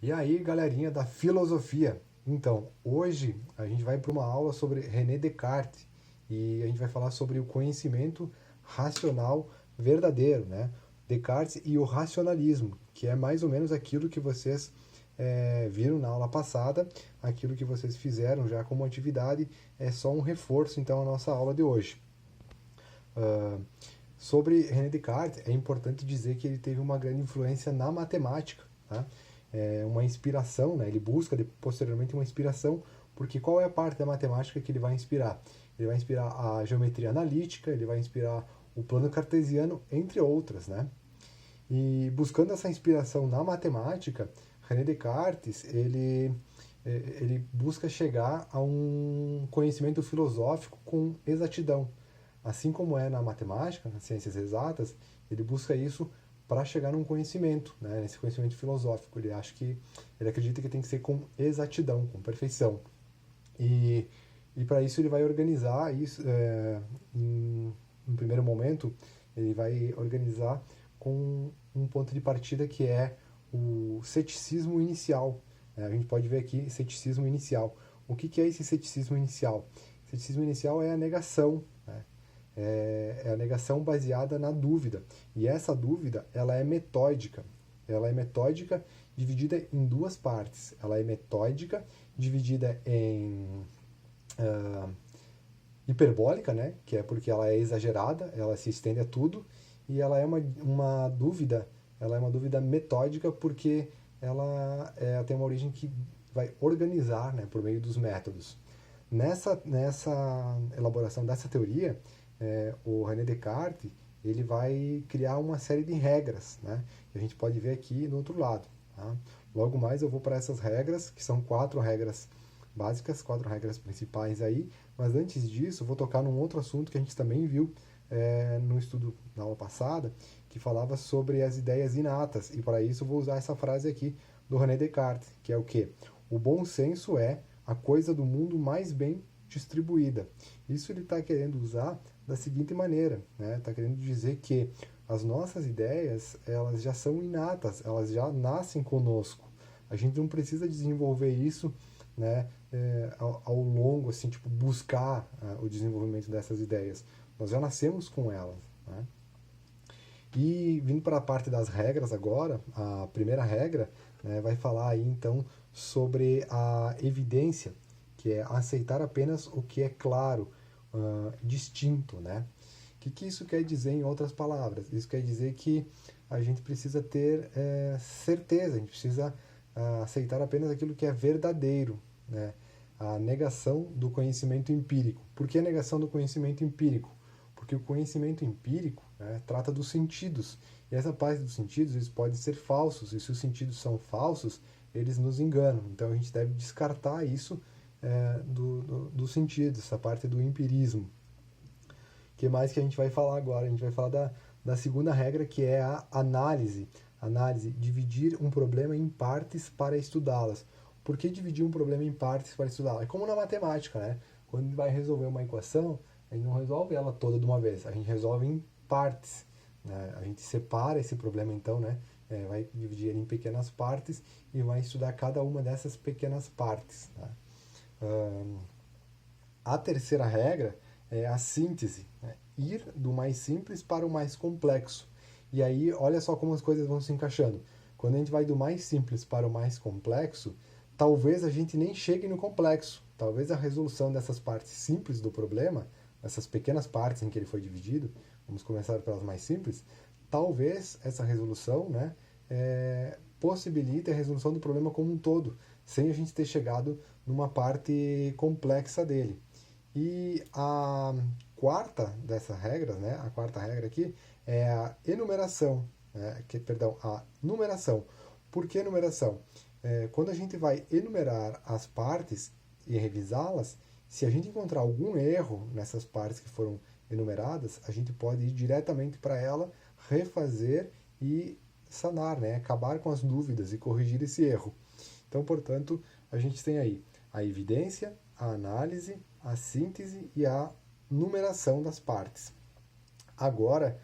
E aí, galerinha da filosofia? Então, hoje a gente vai para uma aula sobre René Descartes e a gente vai falar sobre o conhecimento racional verdadeiro, né? Descartes e o racionalismo, que é mais ou menos aquilo que vocês viram na aula passada, aquilo que vocês fizeram já como atividade, é só um reforço, então, à nossa aula de hoje. Ah, Sobre René Descartes, é importante dizer que ele teve uma grande influência na matemática, tá? Uma inspiração, né? Ele busca posteriormente uma inspiração, porque qual é a parte da matemática que ele vai inspirar? Ele vai inspirar a geometria analítica, ele vai inspirar o plano cartesiano, entre outras, né? E buscando essa inspiração na matemática, René Descartes, ele busca chegar a um conhecimento filosófico com exatidão. Assim como é na matemática, nas ciências exatas, ele busca isso para chegar num conhecimento, né, nesse conhecimento filosófico. Ele acredita que tem que ser com exatidão, com perfeição. E, e para isso ele vai organizar isso, no primeiro momento, ele vai organizar com um ponto de partida que é o ceticismo inicial. A gente pode ver aqui ceticismo inicial. O que é esse ceticismo inicial? Ceticismo inicial é a negação, né? É a negação baseada na dúvida. E essa dúvida, ela é metódica. Ela é metódica dividida em duas partes. Ela é metódica dividida em uh, hiperbólica, né? Que é porque ela é exagerada, ela se estende a tudo. E ela é uma dúvida metódica porque ela tem uma origem que vai organizar, né, por meio dos métodos. Nessa elaboração dessa teoria, o René Descartes ele vai criar uma série de regras, né? Que a gente pode ver aqui no outro lado. Tá? Logo mais eu vou para essas regras, que são 4 regras básicas, 4 regras principais aí. Mas antes disso, eu vou tocar num outro assunto que a gente também viu no estudo na aula passada, que falava sobre as ideias inatas. E para isso eu vou usar essa frase aqui do René Descartes, que é o quê? O bom senso é a coisa do mundo mais bem distribuída. Isso ele está querendo usar da seguinte maneira, né? Está querendo dizer que as nossas ideias, elas já são inatas, elas já nascem conosco. A gente não precisa desenvolver isso, né, ao longo, assim, tipo, buscar o desenvolvimento dessas ideias. Nós já nascemos com elas, né? E vindo para a parte das regras agora, a primeira regra, né, vai falar aí então sobre a evidência, que é aceitar apenas o que é claro, distinto, né? O que isso quer dizer em outras palavras? Isso quer dizer que a gente precisa ter certeza, a gente precisa aceitar apenas aquilo que é verdadeiro, né? A negação do conhecimento empírico. Por que a negação do conhecimento empírico? Porque o conhecimento empírico, né, trata dos sentidos. E essa parte dos sentidos eles podem ser falsos. E se os sentidos são falsos, eles nos enganam. Então a gente deve descartar isso dos sentidos, essa parte do empirismo. O que mais que a gente vai falar agora? A gente vai falar da segunda regra, que é a análise. Análise, dividir um problema em partes para estudá-las. Por que dividir um problema em partes para estudá-las? É como na matemática, né? Quando a gente vai resolver uma equação, a gente não resolve ela toda de uma vez, a gente resolve em partes, né? A gente separa esse problema então, né? Vai dividir ele em pequenas partes e vai estudar cada uma dessas pequenas partes. Tá? A terceira regra é a síntese, né? Ir do mais simples para o mais complexo. E aí, olha só como as coisas vão se encaixando. Quando a gente vai do mais simples para o mais complexo, talvez a gente nem chegue no complexo. Talvez a resolução dessas partes simples do problema, essas pequenas partes em que ele foi dividido, vamos começar pelas mais simples, talvez essa resolução, né, possibilite a resolução do problema como um todo, sem a gente ter chegado numa parte complexa dele. E a quarta dessas regras, né, a quarta regra aqui, é a enumeração, né, a numeração. Por que numeração? Quando a gente vai enumerar as partes e revisá-las, se a gente encontrar algum erro nessas partes que foram enumeradas, a gente pode ir diretamente para ela, refazer e sanar, né, acabar com as dúvidas e corrigir esse erro. Então, portanto, a gente tem aí a evidência, a análise, a síntese e a numeração das partes. Agora,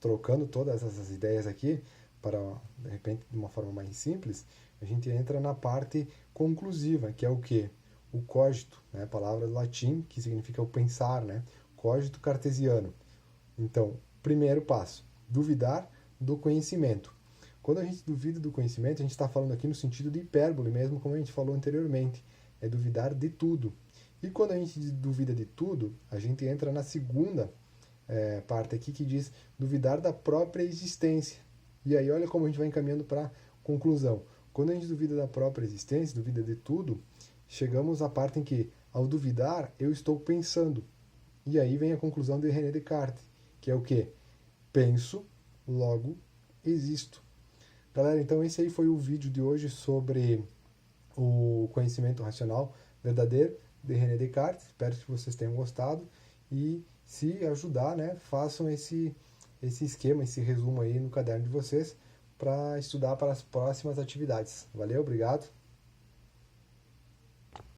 trocando todas essas ideias aqui, para, de repente, de uma forma mais simples, a gente entra na parte conclusiva, que é o quê? O cogito, né? Palavra do latim que significa o pensar, né? Cogito cartesiano. Então, primeiro passo, duvidar do conhecimento. Quando a gente duvida do conhecimento, a gente está falando aqui no sentido de hipérbole mesmo, como a gente falou anteriormente. É duvidar de tudo. E quando a gente duvida de tudo, a gente entra na segunda parte aqui que diz duvidar da própria existência. E aí olha como a gente vai encaminhando para a conclusão. Quando a gente duvida da própria existência, duvida de tudo, chegamos à parte em que, ao duvidar, eu estou pensando. E aí vem a conclusão de René Descartes, que é o quê? Penso, logo existo. Galera, então esse aí foi o vídeo de hoje sobre o conhecimento racional verdadeiro de René Descartes. Espero que vocês tenham gostado e, se ajudar, né, façam esse esquema, esse resumo aí no caderno de vocês para estudar para as próximas atividades. Valeu, obrigado.